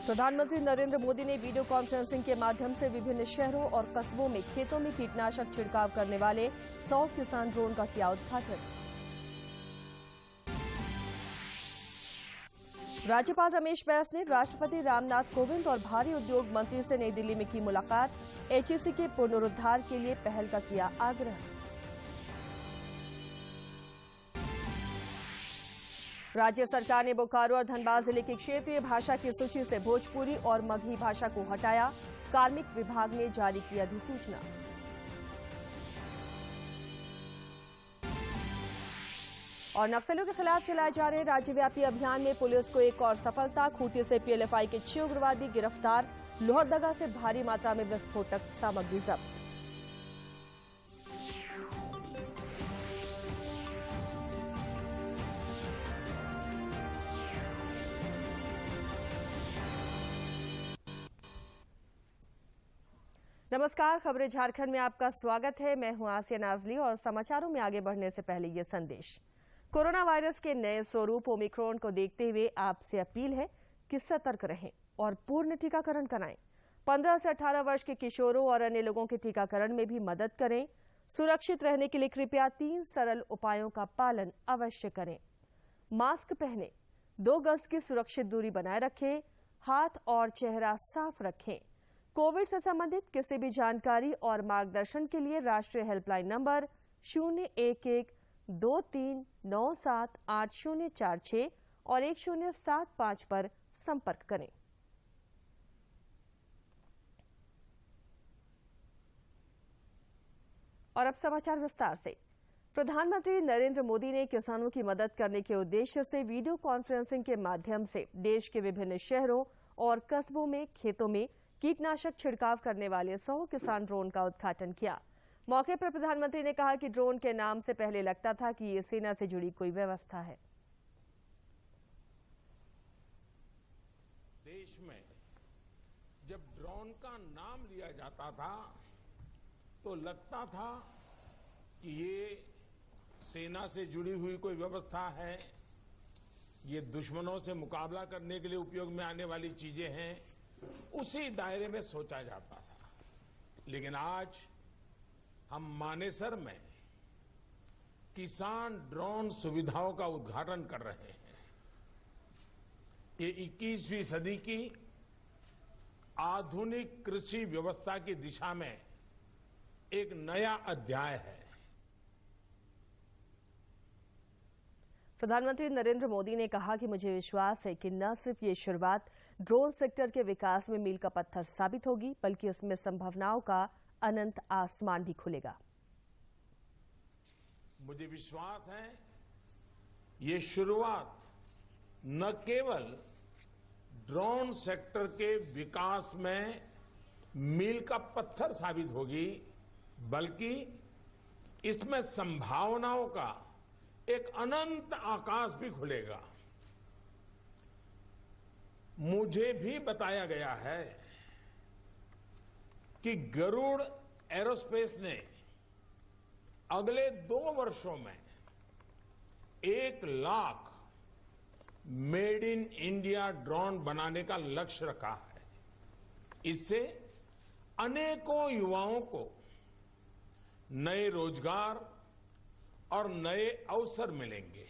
प्रधानमंत्री नरेंद्र मोदी ने video conferencing के माध्यम से विभिन्न शहरों और कस्बों में खेतों में कीटनाशक छिड़काव करने वाले 100 किसान ड्रोन का किया उद्घाटन। राज्यपाल रमेश बैस ने राष्ट्रपति रामनाथ कोविंद और भारी उद्योग मंत्री से नई दिल्ली में की मुलाकात। एचईसी के पुनरुद्धार के लिए पहल का किया आग्रह। राज्य सरकार ने बोकारो और धनबाद जिले की क्षेत्रीय भाषा की सूची से भोजपुरी और मगही भाषा को हटाया। कार्मिक विभाग ने जारी की अधिसूचना। और नक्सलियों के खिलाफ चलाए जा रहे राज्यव्यापी अभियान में पुलिस को एक और सफलता। खूंटी से पीएलएफआई के 6 उग्रवादी गिरफ्तार। लोहरदगा से भारी मात्रा में विस्फोटक सामग्री जब्त। नमस्कार, खबरें झारखंड में आपका स्वागत है। मैं हूं आसिया नाजली और समाचारों में आगे बढ़ने से पहले ये संदेश। कोरोना वायरस के नए स्वरूप ओमिक्रॉन को देखते हुए आपसे अपील है कि सतर्क रहें और पूर्ण टीकाकरण कराएं। 15 से 18 वर्ष के किशोरों और अन्य लोगों के टीकाकरण में भी मदद करें। सुरक्षित रहने के लिए कृपया 3 सरल उपायों का पालन अवश्य करें। मास्क पहनें, 2 गज की सुरक्षित दूरी बनाए रखें, हाथ और चेहरा साफ रखें। कोविड से संबंधित किसी भी जानकारी और मार्गदर्शन के लिए राष्ट्रीय हेल्पलाइन नंबर 011-2397-8046 और 1075 पर संपर्क करें। और अब समाचार विस्तार से। प्रधानमंत्री नरेंद्र मोदी ने किसानों की मदद करने के उद्देश्य से वीडियो कॉन्फ्रेंसिंग के माध्यम से देश के विभिन्न शहरों और कस्बों में खेतों में कीटनाशक छिड़काव करने वाले 100 किसान ड्रोन का उद्घाटन किया। मौके पर प्रधानमंत्री ने कहा कि ड्रोन के नाम से पहले लगता था कि ये सेना से जुड़ी कोई व्यवस्था है। देश में जब ड्रोन का नाम लिया जाता था तो लगता था कि ये सेना से जुड़ी हुई कोई व्यवस्था है, ये दुश्मनों से मुकाबला करने के लिए उपयोग में आने वाली चीजें हैं, उसी दायरे में सोचा जाता था। लेकिन आज हम मानेसर में किसान ड्रोन सुविधाओं का उद्घाटन कर रहे हैं। ये 21वीं सदी की आधुनिक कृषि व्यवस्था की दिशा में एक नया अध्याय है। प्रधानमंत्री नरेंद्र मोदी ने कहा कि मुझे विश्वास है कि न सिर्फ ये शुरुआत ड्रोन सेक्टर के विकास में मील का पत्थर साबित होगी, बल्कि इसमें संभावनाओं का अनंत आसमान भी खुलेगा। मुझे विश्वास है ये शुरुआत न केवल ड्रोन सेक्टर के विकास में मील का पत्थर साबित होगी, बल्कि इसमें संभावनाओं का एक अनंत आकाश भी खुलेगा। मुझे भी बताया गया है कि गरुड़ एरोस्पेस ने अगले 2 वर्षों में 1 lakh made in India drone बनाने का लक्ष्य रखा है। इससे अनेकों युवाओं को नए रोजगार और नए अवसर मिलेंगे।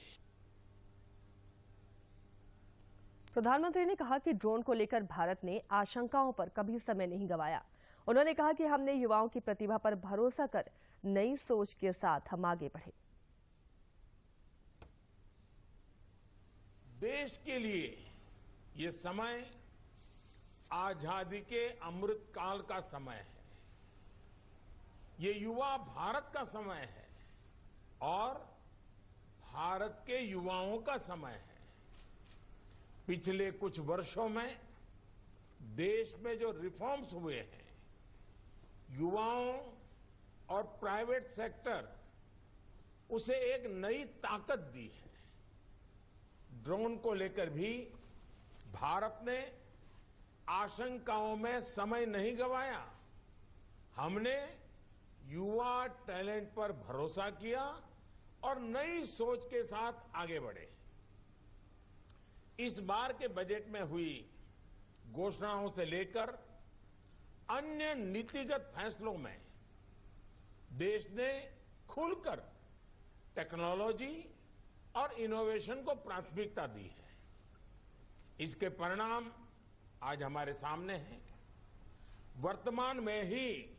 प्रधानमंत्री ने कहा कि ड्रोन को लेकर भारत ने आशंकाओं पर कभी समय नहीं गंवाया। उन्होंने कहा कि हमने युवाओं की प्रतिभा पर भरोसा कर नई सोच के साथ हम आगे बढ़े। देश के लिए ये समय आजादी के अमृत काल का समय है। ये युवा भारत का समय है और भारत के युवाओं का समय है। पिछले कुछ वर्षों में देश में जो रिफॉर्म्स हुए हैं, युवाओं और प्राइवेट सेक्टर उसे एक नई ताकत दी है। ड्रोन को लेकर भी भारत ने आशंकाओं में समय नहीं गंवाया। हमने युवा टैलेंट पर भरोसा किया और नई सोच के साथ आगे बढ़े। इस बार के बजट में हुई घोषणाओं से लेकर अन्य नीतिगत फैसलों में देश ने खुलकर टेक्नोलॉजी और इनोवेशन को प्राथमिकता दी है। इसके परिणाम आज हमारे सामने हैं। वर्तमान में ही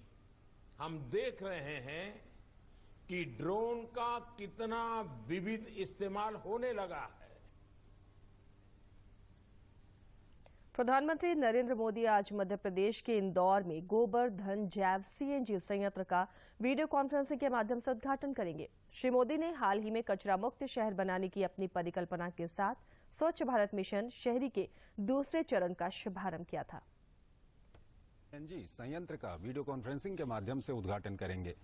हम देख रहे हैं कि ड्रोन का कितना विविध इस्तेमाल होने लगा है। प्रधानमंत्री नरेंद्र मोदी आज मध्य प्रदेश के इंदौर में गोबर्धन जैव सीएनजी संयंत्र का वीडियो कॉन्फ्रेंसिंग के माध्यम से उद्घाटन करेंगे। श्री मोदी ने हाल ही में कचरा मुक्त शहर बनाने की अपनी परिकल्पना के साथ स्वच्छ भारत मिशन शहरी के दूसरे चरण का शुभारंभ किया था। सीएनजी संयंत्र का वीडियो कॉन्फ्रेंसिंग के माध्यम से उद्घाटन करेंगे।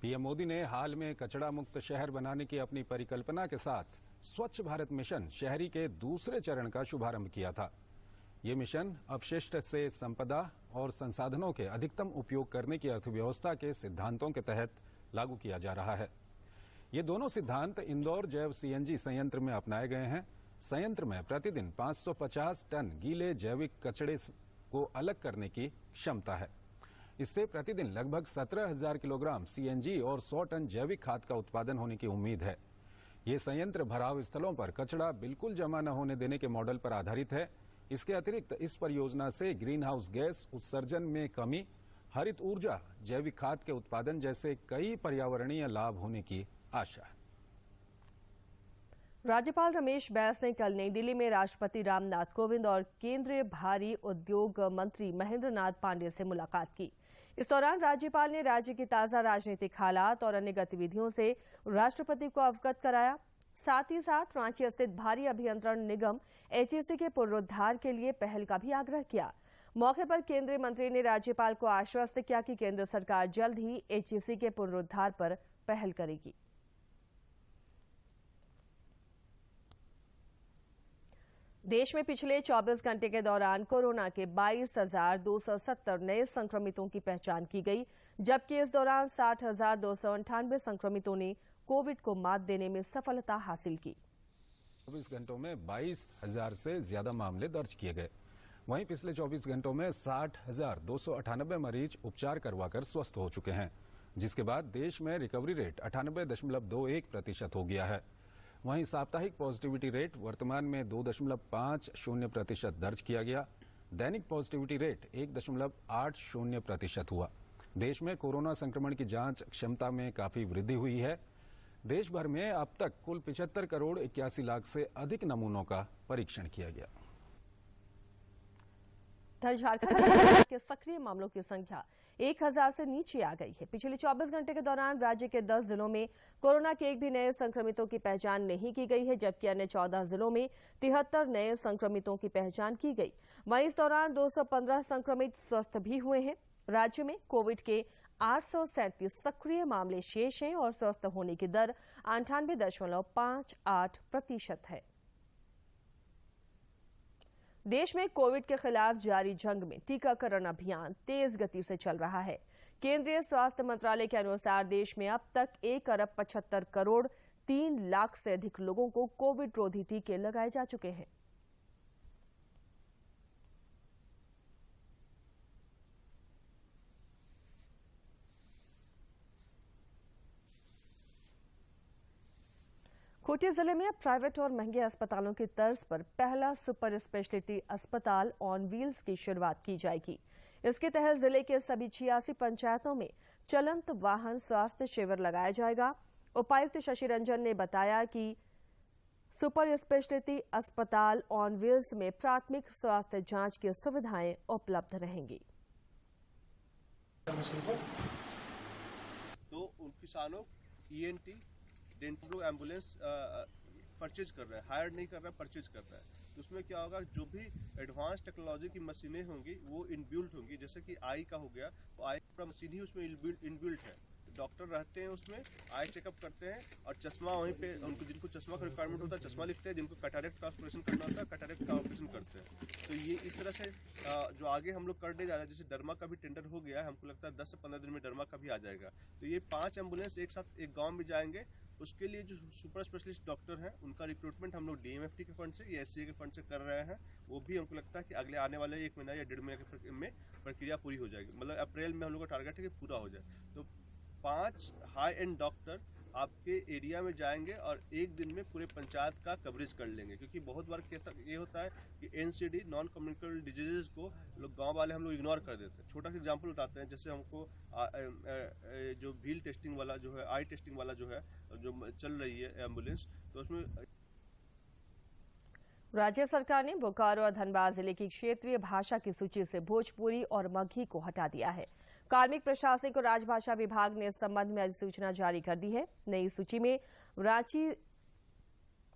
पीएम मोदी ने हाल में कचरा मुक्त शहर बनाने की अपनी परिकल्पना के साथ स्वच्छ भारत मिशन शहरी के दूसरे चरण का शुभारंभ किया था। ये मिशन अपशिष्ट से संपदा और संसाधनों के अधिकतम उपयोग करने की अर्थव्यवस्था के सिद्धांतों के तहत लागू किया जा रहा है। ये दोनों सिद्धांत इंदौर जैव सीएनजी संयंत्र में अपनाए गए हैं। संयंत्र में प्रतिदिन 550 टन गीले जैविक कचड़े को अलग करने की क्षमता है। इससे प्रतिदिन लगभग 17,000 किलोग्राम सीएनजी और 100 टन जैविक खाद का उत्पादन होने की उम्मीद है। ये संयंत्र भराव स्थलों पर कचड़ा बिल्कुल जमा न होने देने के मॉडल पर आधारित है। इसके अतिरिक्त इस परियोजना से ग्रीन हाउस गैस उत्सर्जन में कमी, हरित ऊर्जा, जैविक खाद के उत्पादन जैसे कई पर्यावरणीय लाभ होने की आशा है। राज्यपाल रमेश बैस ने कल नई दिल्ली में राष्ट्रपति रामनाथ कोविंद और केंद्रीय भारी उद्योग मंत्री महेंद्र नाथ पांडेय से मुलाकात की। इस दौरान राज्यपाल ने राज्य की ताजा राजनीतिक हालात और अन्य गतिविधियों से राष्ट्रपति को अवगत कराया। साथ ही साथ रांची स्थित भारी अभियंत्रण निगम एचईसी के पुनरुद्धार के लिए पहल का भी आग्रह किया। मौके पर केंद्रीय मंत्री ने राज्यपाल को आश्वस्त किया कि केंद्र सरकार जल्द ही एचईसी के पुनरुद्धार पर पहल करेगी। देश में पिछले 24 घंटे के दौरान कोरोना के 22,270 नए संक्रमितों की पहचान की गई, जबकि इस दौरान 60,298 संक्रमितों ने कोविड को मात देने में सफलता हासिल की। 24 घंटों में 22,000 से ज्यादा मामले दर्ज किए गए। वहीं पिछले 24 घंटों में 60,298 मरीज उपचार करवाकर स्वस्थ हो चुके हैं, जिसके बाद देश में रिकवरी रेट 98.21% हो गया है। वहीं साप्ताहिक पॉजिटिविटी रेट वर्तमान में 2.50% दर्ज किया गया। दैनिक पॉजिटिविटी रेट 1.80% हुआ। देश में कोरोना संक्रमण की जांच क्षमता में काफी वृद्धि हुई है। देश भर में अब तक कुल 75 करोड़ 81 लाख से अधिक नमूनों का परीक्षण किया गया। झारखंड के सक्रिय मामलों की संख्या 1,000 से नीचे आ गई है। पिछले 24 घंटे के दौरान राज्य के 10 जिलों में कोरोना के एक भी नए संक्रमितों की पहचान नहीं की गई है, जबकि अन्य 14 जिलों में 73 नए संक्रमितों की पहचान की गई। वहीं इस दौरान 215 संक्रमित स्वस्थ भी हुए हैं। राज्य में कोविड के 837 सक्रिय मामले शेष हैं और स्वस्थ होने की दर 98.58% है। देश में कोविड के खिलाफ जारी जंग में टीकाकरण अभियान तेज गति से चल रहा है। केंद्रीय स्वास्थ्य मंत्रालय के अनुसार देश में अब तक 1,75 करोड़ 3 लाख से अधिक लोगों को कोविड रोधी टीके लगाए जा चुके हैं। खूंटी जिले में अब प्राइवेट और महंगे अस्पतालों की तर्ज पर पहला सुपर स्पेशलिटी अस्पताल ऑन व्हील्स की शुरुआत की जाएगी। इसके तहत जिले के सभी 86 पंचायतों में चलंत वाहन स्वास्थ्य शिविर लगाया जाएगा। उपायुक्त शशि रंजन ने बताया कि सुपर स्पेशलिटी अस्पताल ऑन व्हील्स में प्राथमिक स्वास्थ्य जांच की सुविधाएं उपलब्ध रहेंगी। तो उन किसानों ENT डेंटल एम्बुलेंस परचेज कर रहा है, हायर नहीं कर रहा है, परचेज कर रहा है। तो उसमें क्या होगा, जो भी एडवांस टेक्नोलॉजी की मशीनें होंगी वो इनबिल्ट होंगी। जैसे कि आई का हो गया, तो आई का मशीन ही उसमें इनबिल्ट है। डॉक्टर रहते हैं उसमें, आई चेकअप करते हैं और चश्मा वहीं पे उनको, जिनको चश्मा का रिक्वायरमेंट होता है चश्मा लिखते हैं, जिनको कैटरेक्ट का ऑपरेशन करना होता है कैटरेक्ट का ऑपरेशन करते हैं। तो ये इस तरह से जो आगे हम लोग करने जा रहे हैं, जैसे डरमा का भी टेंडर हो गया है, हमको लगता है 10 से 15 दिन में डरमा का भी आ जाएगा। तो ये 5 एम्बुलेंस एक साथ एक गाँव में जाएंगे उसके लिए जो सुपर स्पेशलिस्ट डॉक्टर हैं उनका रिक्रूटमेंट हम लोग DMFT के फंड से या SCA के फंड से कर रहे हैं। वो भी हमको लगता है कि अगले आने वाले 1 महीना या 1.5 महीने में प्रक्रिया पूरी हो जाएगी, मतलब अप्रैल में हम लोग का टारगेट है कि पूरा हो जाए। तो 5 हाई एंड डॉक्टर आपके एरिया में जाएंगे और एक दिन में पूरे पंचायत का कवरेज कर लेंगे, क्योंकि बहुत बार कैसा ये होता है कि NCD नॉन कम्युनिकेबल डिजीजेज को लोग गांव वाले हम लोग इग्नोर कर देते हैं। छोटा सा एग्जांपल बताते हैं, जैसे हमको जो व्हील टेस्टिंग वाला जो है, आई टेस्टिंग वाला जो है, जो चल रही है एम्बुलेंस, तो उसमें राज्य सरकार ने बोकारो और धनबाद जिले की क्षेत्रीय भाषा की सूची से भोजपुरी और मगही को हटा दिया है। कार्मिक प्रशासनिक और राजभाषा विभाग ने इस संबंध में अधिसूचना जारी कर दी है। नई सूची में रांची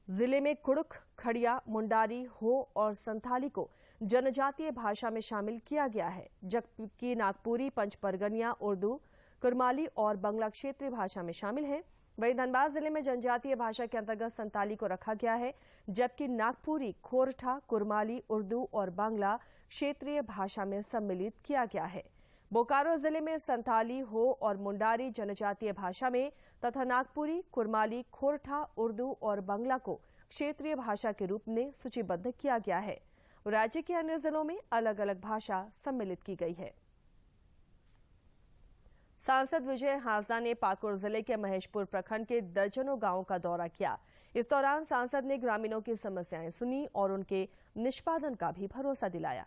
जिले में कुड़ुख, खड़िया, मुंडारी, हो और संथाली को जनजातीय भाषा में शामिल किया गया है, जबकि नागपुरी, पंचपरगनिया, उर्दू, कुरमाली और बंगला क्षेत्रीय भाषा में शामिल है। वहीं धनबाद जिले में जनजातीय भाषा के अंतर्गत संताली को रखा गया है, जबकि नागपुरी, खोरठा, कुरमाली, उर्दू और बांग्ला क्षेत्रीय भाषा में सम्मिलित किया गया है। बोकारो जिले में संताली, हो और मुंडारी जनजातीय भाषा में तथा नागपुरी, कुरमाली, खोरठा, उर्दू और बांग्ला को क्षेत्रीय भाषा के रूप में सूचीबद्ध किया गया है। राज्य के अन्य जिलों में अलग अलग भाषा सम्मिलित की गई है। सांसद विजय हांसदा ने पाकुड़ जिले के महेशपुर प्रखंड के दर्जनों गांवों का दौरा किया। इस दौरान सांसद ने ग्रामीणों की समस्याएं सुनी और उनके निष्पादन का भी भरोसा दिलाया।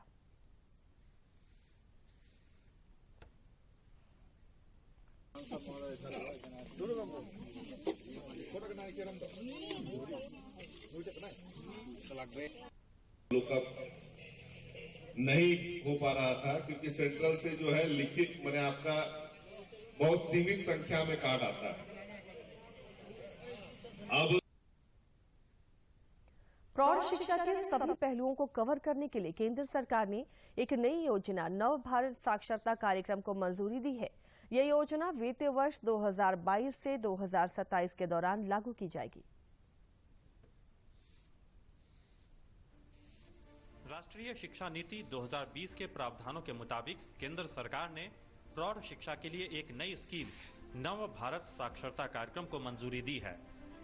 नहीं हो पा रहा था क्योंकि सेंट्रल से जो है लिखित मैंने आपका बहुत सीमित संख्या में कार्ड आता है। अब प्रौढ़ शिक्षा के सभी पहलुओं को कवर करने के लिए केंद्र सरकार ने एक नई योजना नव भारत साक्षरता कार्यक्रम को मंजूरी दी है। यह योजना वित्तीय वर्ष 2022 से 2027 के दौरान लागू की जाएगी। राष्ट्रीय शिक्षा नीति 2020 के प्रावधानों के मुताबिक केंद्र सरकार ने प्रौढ़ शिक्षा के लिए एक नई स्कीम नव भारत साक्षरता कार्यक्रम को मंजूरी दी है।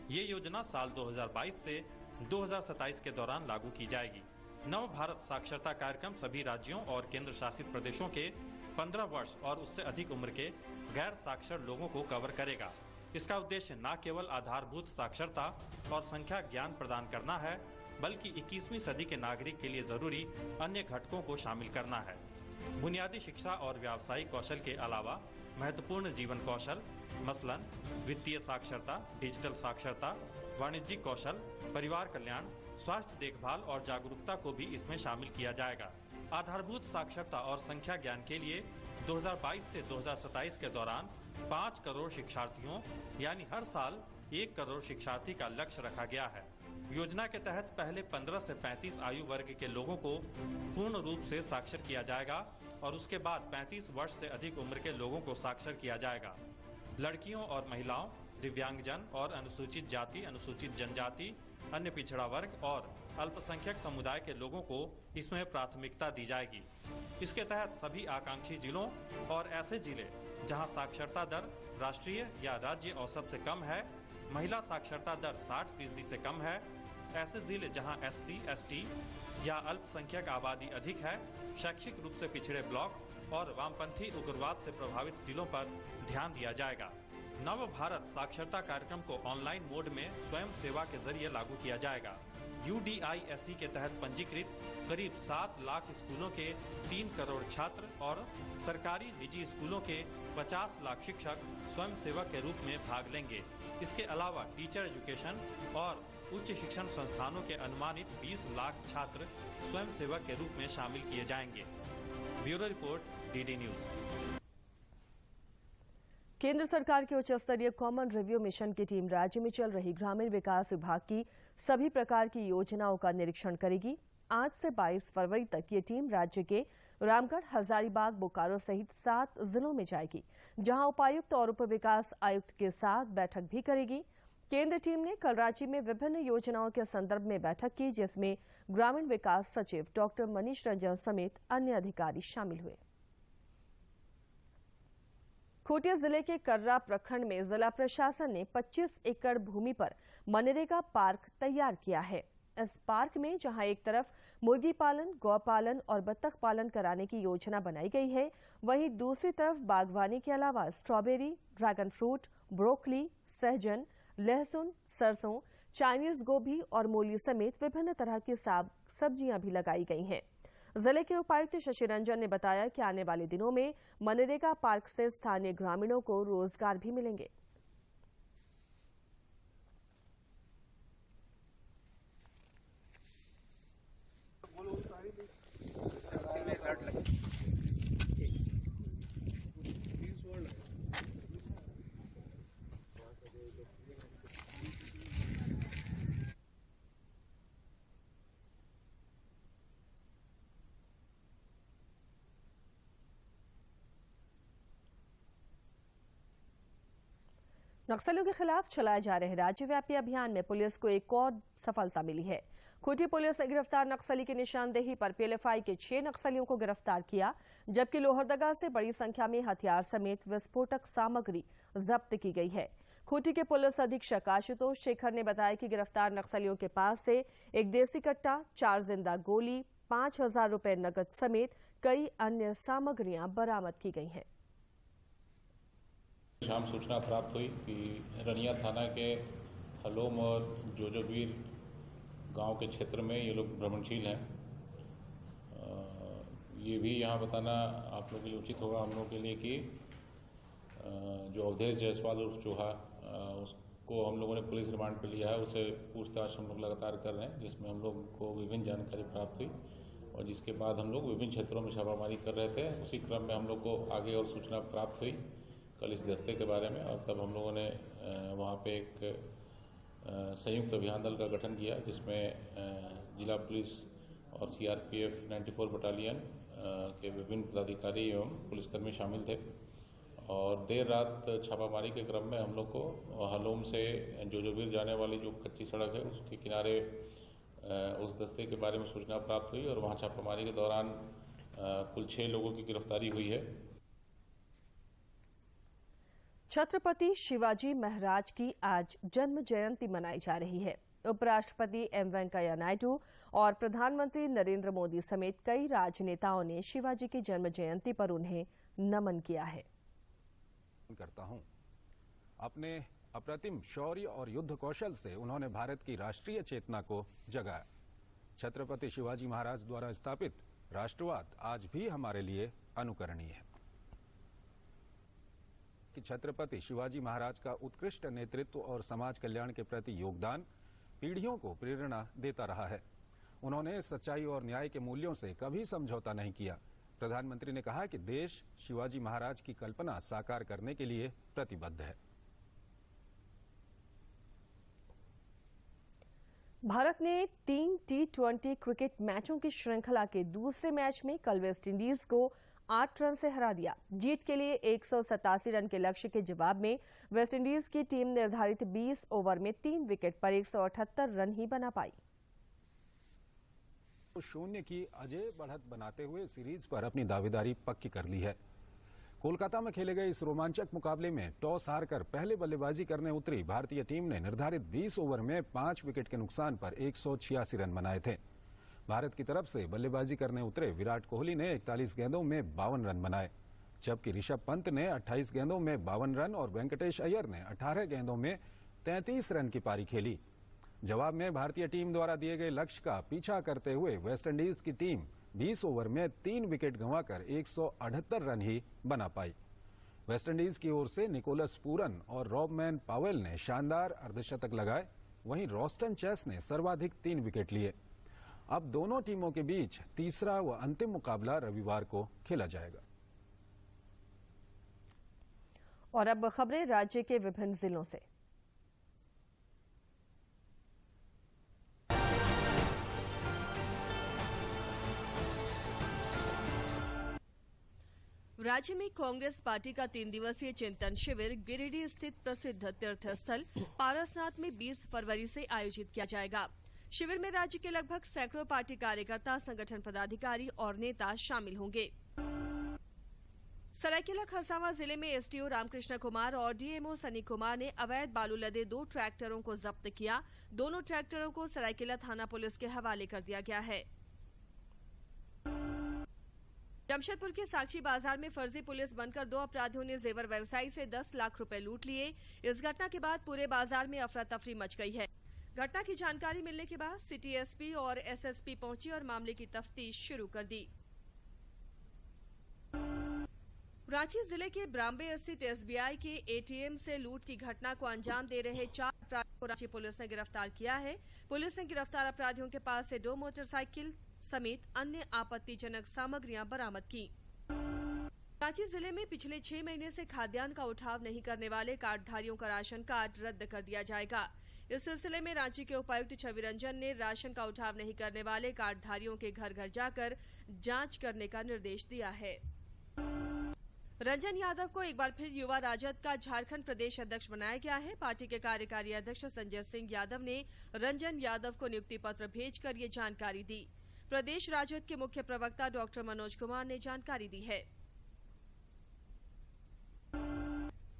ये योजना साल 2022 से 2027 के दौरान लागू की जाएगी। नव भारत साक्षरता कार्यक्रम सभी राज्यों और केंद्र शासित प्रदेशों के 15 वर्ष और उससे अधिक उम्र के गैर साक्षर लोगों को कवर करेगा। इसका उद्देश्य न केवल आधारभूत साक्षरता और संख्या ज्ञान प्रदान करना है, बल्कि 21वीं सदी के नागरिक के लिए जरूरी अन्य घटकों को शामिल करना है। बुनियादी शिक्षा और व्यावसायिक कौशल के अलावा महत्वपूर्ण जीवन कौशल, मसलन वित्तीय साक्षरता, डिजिटल साक्षरता, वाणिज्यिक कौशल, परिवार कल्याण, स्वास्थ्य देखभाल और जागरूकता को भी इसमें शामिल किया जाएगा। आधारभूत साक्षरता और संख्या ज्ञान के लिए 2022 से 2027 के दौरान 5 करोड़ शिक्षार्थियों यानी हर साल 1 करोड़ शिक्षार्थी का लक्ष्य रखा गया है। योजना के तहत पहले 15 से 35 आयु वर्ग के लोगों को पूर्ण रूप से साक्षर किया जाएगा और उसके बाद 35 वर्ष से अधिक उम्र के लोगों को साक्षर किया जाएगा। लड़कियों और महिलाओं, दिव्यांगजन और अनुसूचित जाति, अनुसूचित जनजाति, अन्य पिछड़ा वर्ग और अल्पसंख्यक समुदाय के लोगों को इसमें प्राथमिकता दी जाएगी। इसके तहत सभी आकांक्षी जिलों और ऐसे जिले जहां साक्षरता दर राष्ट्रीय या राज्य औसत से कम है, महिला साक्षरता दर 60% से कम है, ऐसे जिले जहां SC, ST या अल्पसंख्यक आबादी अधिक है, शैक्षिक रूप से पिछड़े ब्लॉक और वामपंथी उग्रवाद से प्रभावित जिलों पर ध्यान दिया जाएगा। नव भारत साक्षरता कार्यक्रम को ऑनलाइन मोड में स्वयं सेवा के जरिए लागू किया जाएगा। UDISE के तहत पंजीकृत करीब 7 लाख स्कूलों के 3 करोड़ छात्र और सरकारी निजी स्कूलों के 50 लाख शिक्षक स्वयं सेवक के रूप में भाग लेंगे। इसके अलावा टीचर एजुकेशन और उच्च शिक्षण संस्थानों के अनुमानित 20 लाख छात्र स्वयं सेवक के रूप में शामिल किए जाएंगे। Bureau report, DD news. केंद्र सरकार के उच्च स्तरीय कॉमन रिव्यू मिशन की टीम राज्य में चल रही ग्रामीण विकास विभाग की सभी प्रकार की योजनाओं का निरीक्षण करेगी। आज से 22 फरवरी तक ये टीम राज्य के रामगढ़, हजारीबाग, बोकारो सहित 7 जिलों में जाएगी, जहां उपायुक्त और उप विकास आयुक्त के साथ बैठक भी करेगी। केंद्र टीम ने कल रांची में विभिन्न योजनाओं के संदर्भ में बैठक की, जिसमें ग्रामीण विकास सचिव डॉक्टर मनीष रंजन समेत अन्य अधिकारी शामिल हुए। खूंटी जिले के कर्रा प्रखंड में जिला प्रशासन ने 25 एकड़ भूमि पर मनरेगा पार्क तैयार किया है। इस पार्क में जहां एक तरफ मुर्गी पालन, गौ पालन और बत्तख पालन कराने की योजना बनाई गई है, वहीं दूसरी तरफ बागवानी के अलावा स्ट्रॉबेरी, ड्रैगन फ्रूट, ब्रोकली, सहजन, लहसुन, सरसों, चाइनीज गोभी और मूली समेत विभिन्न तरह की सब्जियां भी लगाई गई हैं। जिले के उपायुक्त शशि रंजन ने बताया कि आने वाले दिनों में मनरेगा पार्क से स्थानीय ग्रामीणों को रोजगार भी मिलेंगे। नक्सलियों के खिलाफ चलाए जा रहे राज्यव्यापी अभियान में पुलिस को एक और सफलता मिली है। खूंटी पुलिस ने गिरफ्तार नक्सली की निशानदेही पर पीएलएफआई के 6 नक्सलियों को गिरफ्तार किया, जबकि लोहरदगा से बड़ी संख्या में हथियार समेत विस्फोटक सामग्री जब्त की गई है। खूंटी के पुलिस अधीक्षक आशुतोष शेखर ने बताया कि गिरफ्तार नक्सलियों के पास से एक देसी कट्टा, 4 जिंदा गोली, 5,000 रुपए नकद समेत कई अन्य सामग्रियां बरामद की गई हैं। शाम सूचना प्राप्त हुई कि रनिया थाना के हलोम और जोजोवीर गांव के क्षेत्र में ये लोग भ्रमणशील हैं। ये भी यहाँ बताना आप लोगों के लिए उचित होगा हम लोग के लिए कि जो अवधेश जायसवाल उर्फ चोहा उसको हम लोगों ने पुलिस रिमांड पर लिया है। उसे पूछताछ हम लोग लगातार कर रहे हैं, जिसमें हम लोग को विभिन्न जानकारी प्राप्त हुई और जिसके बाद हम लोग विभिन्न क्षेत्रों में छापामारी कर रहे थे। उसी क्रम में हम लोग को आगे और सूचना प्राप्त हुई कल इस दस्ते के बारे में, और तब हम लोगों ने वहाँ पे एक संयुक्त अभियान दल का गठन किया, जिसमें जिला पुलिस और सीआरपीएफ 94 बटालियन के विभिन्न पदाधिकारी एवं पुलिसकर्मी शामिल थे। और देर रात छापामारी के क्रम में हम लोग को हलोम से जोजोवीर जाने वाली जो कच्ची सड़क है उसके किनारे उस दस्ते के बारे में सूचना प्राप्त हुई और वहाँ छापामारी के दौरान कुल 6 लोगों की गिरफ्तारी हुई है। छत्रपति शिवाजी महाराज की आज जन्म जयंती मनाई जा रही है। उपराष्ट्रपति एम वेंकैया नायडू और प्रधानमंत्री नरेंद्र मोदी समेत कई राजनेताओं ने शिवाजी की जन्म जयंती पर उन्हें नमन किया है। करता हूं। अपने अप्रतिम शौर्य और युद्ध कौशल से उन्होंने भारत की राष्ट्रीय चेतना को जगाया। छत्रपति शिवाजी महाराज द्वारा स्थापित राष्ट्रवाद आज भी हमारे लिए अनुकरणीय है कि छत्रपति शिवाजी महाराज का उत्कृष्ट नेतृत्व और समाज कल्याण के प्रति योगदान पीढ़ियों को प्रेरणा देता रहा है। उन्होंने सच्चाई और न्याय के मूल्यों से कभी समझौता नहीं किया। प्रधानमंत्री ने कहा कि देश शिवाजी महाराज की कल्पना साकार करने के लिए प्रतिबद्ध है। भारत ने 3 T20 क्रिकेट मैचों की श्रृंखला के दूसरे मैच में कल वेस्टइंडीज को 8 रन से हरा दिया। जीत के लिए 187 रन के लक्ष्य के जवाब में वेस्टइंडीज की टीम निर्धारित 20 ओवर में 3 विकेट पर 178 रन ही बना पाई। 0 की अजय बढ़त बनाते हुए सीरीज पर अपनी दावेदारी पक्की कर ली है। कोलकाता में खेले गए इस रोमांचक मुकाबले में टॉस हारकर पहले बल्लेबाजी करने उतरी भारतीय टीम ने निर्धारित 20 ओवर में 5 विकेट के नुकसान पर 186 रन बनाए थे। भारत की तरफ से बल्लेबाजी करने उतरे विराट कोहली ने 41 गेंदों में 52 रन बनाए, जबकि ऋषभ पंत ने 28 गेंदों में 52 रन और वेंकटेश अय्यर ने 18 गेंदों में 33 रन की पारी खेली। जवाब में भारतीय टीम द्वारा दिए गए लक्ष्य का पीछा करते हुए वेस्टइंडीज की टीम 20 ओवर में 3 विकेट गंवाकर 178 रन ही बना पाई। वेस्टइंडीज की ओर से निकोलस पूरन और रॉबमैन पावेल ने शानदार अर्धशतक लगाए, वहीं रॉस्टन चेस ने सर्वाधिक 3 विकेट लिए। अब दोनों टीमों के बीच तीसरा व अंतिम मुकाबला रविवार को खेला जाएगा। और अब खबरें राज्य के विभिन्न जिलों से। राज्य में कांग्रेस पार्टी का 3 दिवसीय चिंतन शिविर गिरिडीह स्थित प्रसिद्ध तीर्थ स्थल पारसनाथ में 20 फरवरी से आयोजित किया जाएगा। शिविर में राज्य के लगभग सैकड़ों पार्टी कार्यकर्ता, संगठन पदाधिकारी और नेता शामिल होंगे। सरायकेला खरसावां जिले में एसडीओ रामकृष्ण कुमार और डीएमओ सनी कुमार ने अवैध बालू लदे 2 ट्रैक्टरों को जब्त किया। दोनों ट्रैक्टरों को सरायकेला थाना पुलिस के हवाले कर दिया गया है। जमशेदपुर के साक्षी बाजार में फर्जी पुलिस बनकर 2 अपराधियों ने जेवर व्यवसायी से 10 लाख रुपए लूट लिए। इस घटना के बाद पूरे बाजार में अफरा तफरी मच गई है। घटना की जानकारी मिलने के बाद सिटी एसपी और एसएसपी पहुंची और मामले की तफ्तीश शुरू कर दी। रांची जिले के ब्राम्बे स्थित एसबीआई के एटीएम से लूट की घटना को अंजाम दे रहे 4 अपराधियों को रांची पुलिस ने गिरफ्तार किया है। पुलिस ने गिरफ्तार अपराधियों के पास से 2 मोटरसाइकिल समेत अन्य आपत्तिजनक सामग्रियां बरामद की। रांची जिले में पिछले 6 महीने से खाद्यान्न का उठाव नहीं करने वाले कार्डधारियों का राशन कार्ड रद्द कर दिया जाएगा। इस सिलसिले में रांची के उपायुक्त छवि रंजन ने राशन का उठाव नहीं करने वाले कार्डधारियों के घर घर जाकर जांच करने का निर्देश दिया है। रंजन यादव को एक बार फिर युवा राजद का झारखंड प्रदेश अध्यक्ष बनाया गया है। पार्टी के कार्यकारी अध्यक्ष संजय सिंह यादव ने रंजन यादव को नियुक्ति पत्र भेजकर ये जानकारी दी। प्रदेश राजद के मुख्य प्रवक्ता डॉक्टर मनोज कुमार ने जानकारी दी है।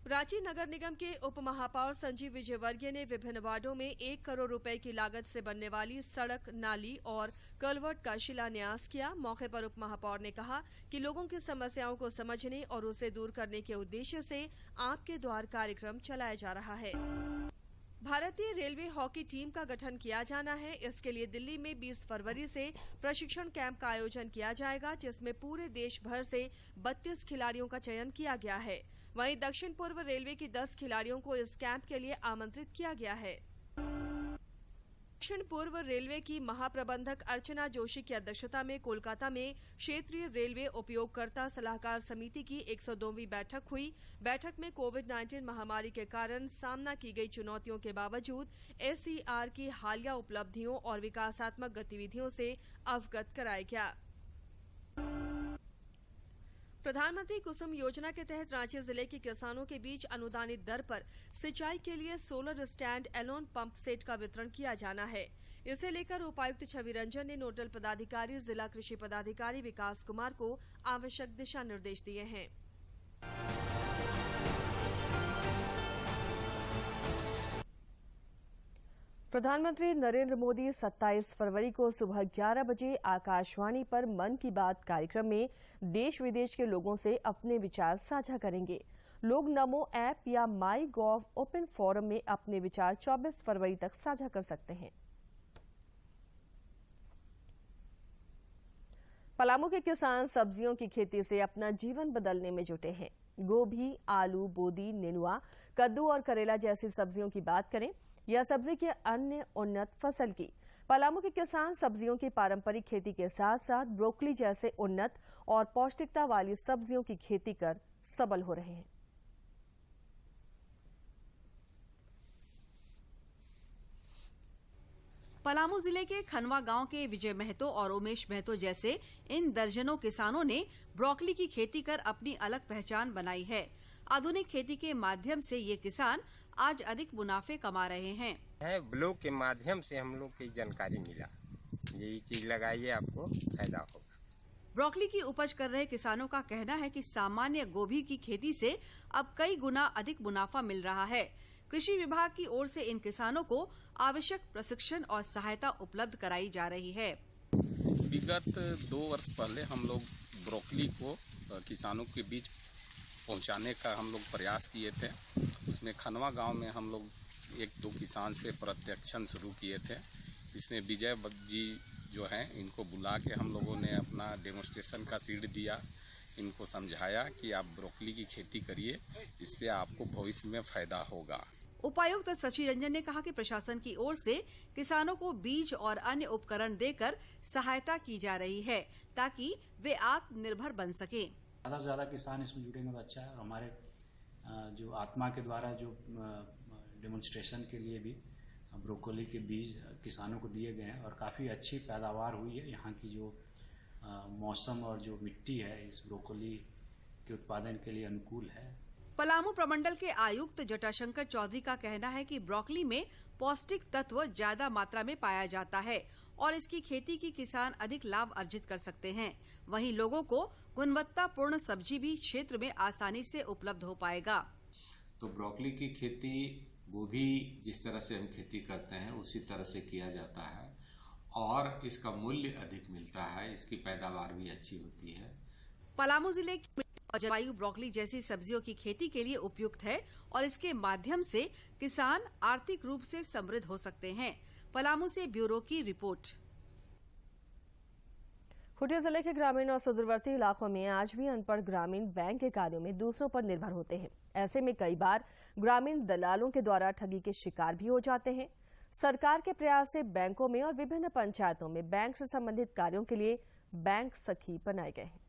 रांची नगर निगम के उप महापौर संजीव विजयवर्गीय ने विभिन्न वार्डों में 1 करोड़ रुपए की लागत से बनने वाली सड़क, नाली और कलवर्ट का शिलान्यास किया। मौके पर उप महापौर ने कहा कि लोगों की समस्याओं को समझने और उसे दूर करने के उद्देश्य से आपके द्वार कार्यक्रम चलाया जा रहा है। भारतीय रेलवे हॉकी टीम का गठन किया जाना है। इसके लिए दिल्ली में 20 फरवरी से प्रशिक्षण कैंप का आयोजन किया जाएगा, जिसमें पूरे देश भर से 32 खिलाड़ियों का चयन किया गया है। वहीं दक्षिण पूर्व रेलवे की 10 खिलाड़ियों को इस कैंप के लिए आमंत्रित किया गया है। दक्षिण पूर्व रेलवे की महाप्रबंधक अर्चना जोशी की अध्यक्षता में कोलकाता में क्षेत्रीय रेलवे उपयोगकर्ता सलाहकार समिति की 102वीं बैठक हुई। बैठक में कोविड-19 महामारी के कारण सामना की गई चुनौतियों के बावजूद एसईआर की हालिया उपलब्धियों और विकासात्मक गतिविधियों से अवगत कराया गया। प्रधानमंत्री कुसुम योजना के तहत रांची जिले के किसानों के बीच अनुदानित दर पर सिंचाई के लिए solar stand alone pump set का वितरण किया जाना है। इसे लेकर उपायुक्त छवि रंजन ने नोडल पदाधिकारी जिला कृषि पदाधिकारी विकास कुमार को आवश्यक दिशा निर्देश दिए हैं। प्रधानमंत्री नरेंद्र मोदी 27 फरवरी को सुबह 11 बजे आकाशवाणी पर मन की बात कार्यक्रम में देश विदेश के लोगों से अपने विचार साझा करेंगे। लोग नमो ऐप या माई गॉव ओपन फोरम में अपने विचार 24 फरवरी तक साझा कर सकते हैं। पलामू के किसान सब्जियों की खेती से अपना जीवन बदलने में जुटे हैं। गोभी, आलू, बोदी, नेनुआ, कद्दू और करेला जैसी सब्जियों की बात करें या सब्जी के अन्य उन्नत फसल की, पलामू के किसान सब्जियों की पारंपरिक खेती के साथ साथ ब्रोकली जैसे उन्नत और पौष्टिकता वाली सब्जियों की खेती कर सबल हो रहे हैं। पलामू जिले के खनवा गांव के विजय महतो और उमेश महतो जैसे इन दर्जनों किसानों ने ब्रोकली की खेती कर अपनी अलग पहचान बनाई है। आधुनिक खेती के माध्यम से ये किसान आज अधिक मुनाफे कमा रहे हैं। ब्लॉग के माध्यम से हम लोग की जानकारी मिला, यही चीज लगाइए आपको फायदा होगा। ब्रोकली की उपज कर रहे किसानों का कहना है कि सामान्य गोभी की खेती से अब कई गुना अधिक मुनाफा मिल रहा है। कृषि विभाग की ओर से इन किसानों को आवश्यक प्रशिक्षण और सहायता उपलब्ध कराई जा रही है। विगत 2 वर्ष पहले हम लोग ब्रोकली को किसानों के बीच पहुंचाने का हम लोग प्रयास किए थे। उसमें खनवा गांव में हम लोग 1-2 किसान से प्रत्यक्षण शुरू किए थे। इसमें विजय जी जो हैं इनको बुला के हम लोगों ने अपना डेमोन्स्ट्रेशन का सीड दिया, इनको समझाया कि आप ब्रोकली की खेती करिए, इससे आपको भविष्य में फायदा होगा। उपायुक्त शशि रंजन ने कहा कि प्रशासन की ओर से किसानों को बीज और अन्य उपकरण देकर सहायता की जा रही है ताकि वे आत्मनिर्भर बन सके। ज़्यादा से ज़्यादा किसान इसमें जुड़ेंगे तो अच्छा है। और हमारे जो आत्मा के द्वारा जो डेमोन्स्ट्रेशन के लिए भी ब्रोकली के बीज किसानों को दिए गए हैं और काफ़ी अच्छी पैदावार हुई है। यहाँ की जो मौसम और जो मिट्टी है इस ब्रोकली के उत्पादन के लिए अनुकूल है। पलामू प्रमंडल के आयुक्त जटाशंकर चौधरी का कहना है कि ब्रोकली में पौष्टिक तत्व ज्यादा मात्रा में पाया जाता है और इसकी खेती की किसान अधिक लाभ अर्जित कर सकते हैं। वहीं लोगों को गुणवत्तापूर्ण सब्जी भी क्षेत्र में आसानी से उपलब्ध हो पाएगा। तो ब्रोकली की खेती वो भी जिस तरह से हम खेती करते हैं उसी तरह से किया जाता है और इसका मूल्य अधिक मिलता है, इसकी पैदावार भी अच्छी होती है। पलामू जिले की मिट्टी और जलवायु ब्रोकली जैसी सब्जियों की खेती के लिए उपयुक्त है और इसके माध्यम से किसान आर्थिक रूप से समृद्ध हो सकते हैं। पलामू से ब्यूरो की रिपोर्ट। खूंटी जिले के ग्रामीण और सुदूरवर्ती इलाकों में आज भी अनपढ़ ग्रामीण बैंक के कार्यों में दूसरों पर निर्भर होते हैं। ऐसे में कई बार ग्रामीण दलालों के द्वारा ठगी के शिकार भी हो जाते हैं। सरकार के प्रयास से बैंकों में और विभिन्न पंचायतों में बैंक से संबंधित कार्यों के लिए बैंक सखी बनाए गए हैं।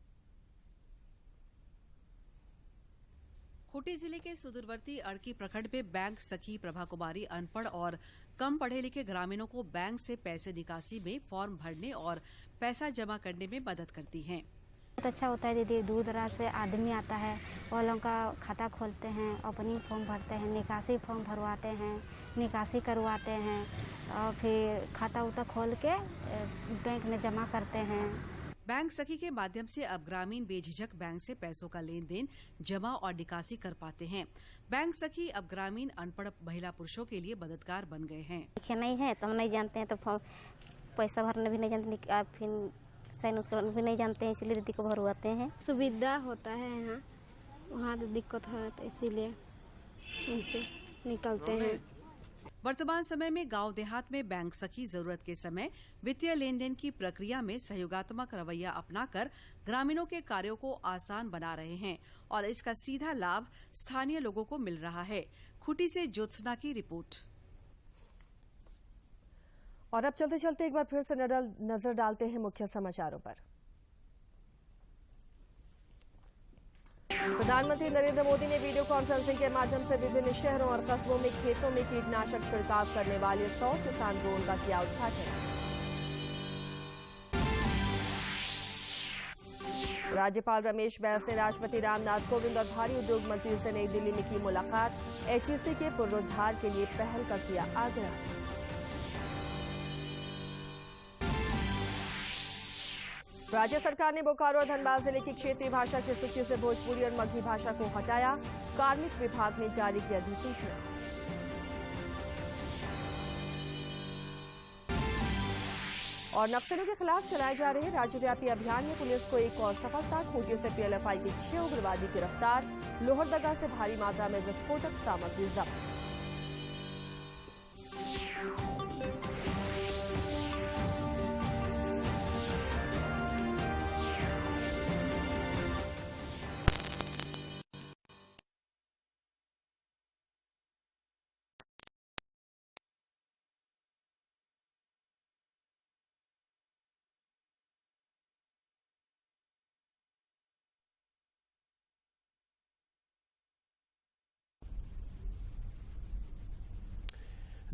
खूंटी जिले के सुदूरवर्ती अड़की प्रखंड में बैंक सखी प्रभा कुमारी अनपढ़ और कम पढ़े लिखे ग्रामीणों को बैंक से पैसे निकासी में फॉर्म भरने और पैसा जमा करने में मदद करती हैं। बहुत अच्छा होता है दीदी, दूर दराज से आदमी आता है, वो लोगों का खाता खोलते हैं, ओपनिंग फॉर्म भरते हैं, निकासी फॉर्म भरवाते हैं, निकासी करवाते हैं और फिर खाता उता खोल के बैंक में जमा करते हैं। बैंक सखी के माध्यम से अब ग्रामीण बेझिझक बैंक से पैसों का लेन देन, जमा और निकासी कर पाते हैं। बैंक सखी अब ग्रामीण अनपढ़ महिला पुरुषों के लिए मददगार बन गए हैं। लिखे नहीं है तो हम नहीं जानते हैं, तो पैसा भरने भी नहीं जानते, फिर साइन उसका भी नहीं जानते हैं, इसीलिए दीदी को भरवाते हैं। सुविधा होता है यहाँ, वहाँ तो दिक्कत है तो इसीलिए इनसे निकलते हैं। वर्तमान समय में गांव देहात में बैंक सखी जरूरत के समय वित्तीय लेन देन की प्रक्रिया में सहयोगात्मक रवैया अपनाकर ग्रामीणों के कार्यों को आसान बना रहे हैं और इसका सीधा लाभ स्थानीय लोगों को मिल रहा है। खूंटी से ज्योत्सना की रिपोर्ट। और अब चलते चलते एक बार फिर से नजर डालते हैं मुख्य समाचारों पर। प्रधानमंत्री नरेंद्र मोदी ने वीडियो कॉन्फ्रेंसिंग के माध्यम से विभिन्न शहरों और कस्बों में खेतों में कीटनाशक छिड़काव करने वाले 100 किसान ड्रोन का किया उद्घाटन। राज्यपाल रमेश बैस ने राष्ट्रपति रामनाथ कोविंद और भारी उद्योग मंत्री से नई दिल्ली में की मुलाकात। एचईसी के पुनरुद्धार के लिए पहल का किया आग्रह। राज्य सरकार ने बोकारो और धनबाद जिले की क्षेत्रीय भाषा की सूची से भोजपुरी और मगही भाषा को हटाया। कार्मिक विभाग ने जारी की अधिसूचना। और नक्सलियों के खिलाफ चलाए जा रहे राज्यव्यापी अभियान में पुलिस को एक और सफलता। खूंटी से पीएलएफआई के 6 उग्रवादी गिरफ्तार। लोहरदगा से भारी मात्रा में विस्फोटक सामग्री जब्त।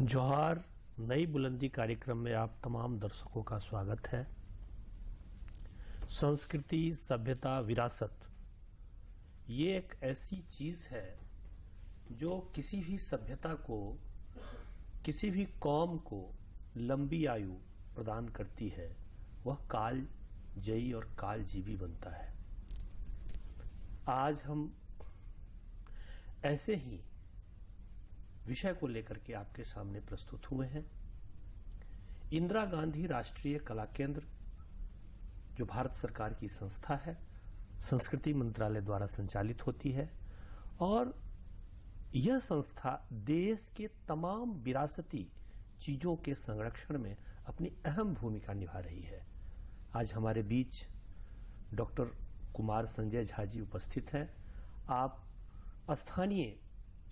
जोहार नई बुलंदी कार्यक्रम में आप तमाम दर्शकों का स्वागत है। संस्कृति, सभ्यता, विरासत ये एक ऐसी चीज है जो किसी भी सभ्यता को, किसी भी कौम को लंबी आयु प्रदान करती है। वह काल जयी और काल जीवी बनता है। आज हम ऐसे ही विषय को लेकर के आपके सामने प्रस्तुत हुए हैं। इंदिरा गांधी राष्ट्रीय कला केंद्र जो भारत सरकार की संस्था है, संस्कृति मंत्रालय द्वारा संचालित होती है और यह संस्था देश के तमाम विरासती चीजों के संरक्षण में अपनी अहम भूमिका निभा रही है। आज हमारे बीच डॉक्टर कुमार संजय झा जी उपस्थित हैं। आप स्थानीय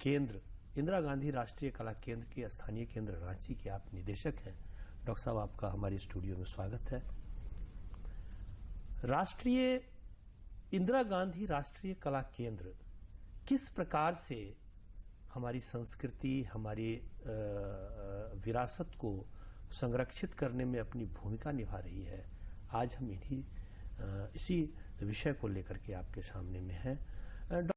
केंद्र इंदिरा गांधी राष्ट्रीय कला केंद्र के स्थानीय केंद्र रांची के आप निदेशक हैं। डॉक्टर साहब, आपका हमारे स्टूडियो में स्वागत है। राष्ट्रीय इंदिरा गांधी राष्ट्रीय कला केंद्र किस प्रकार से हमारी संस्कृति, हमारी विरासत को संरक्षित करने में अपनी भूमिका निभा रही है, आज हम इसी विषय को लेकर के आपके सामने में हैं।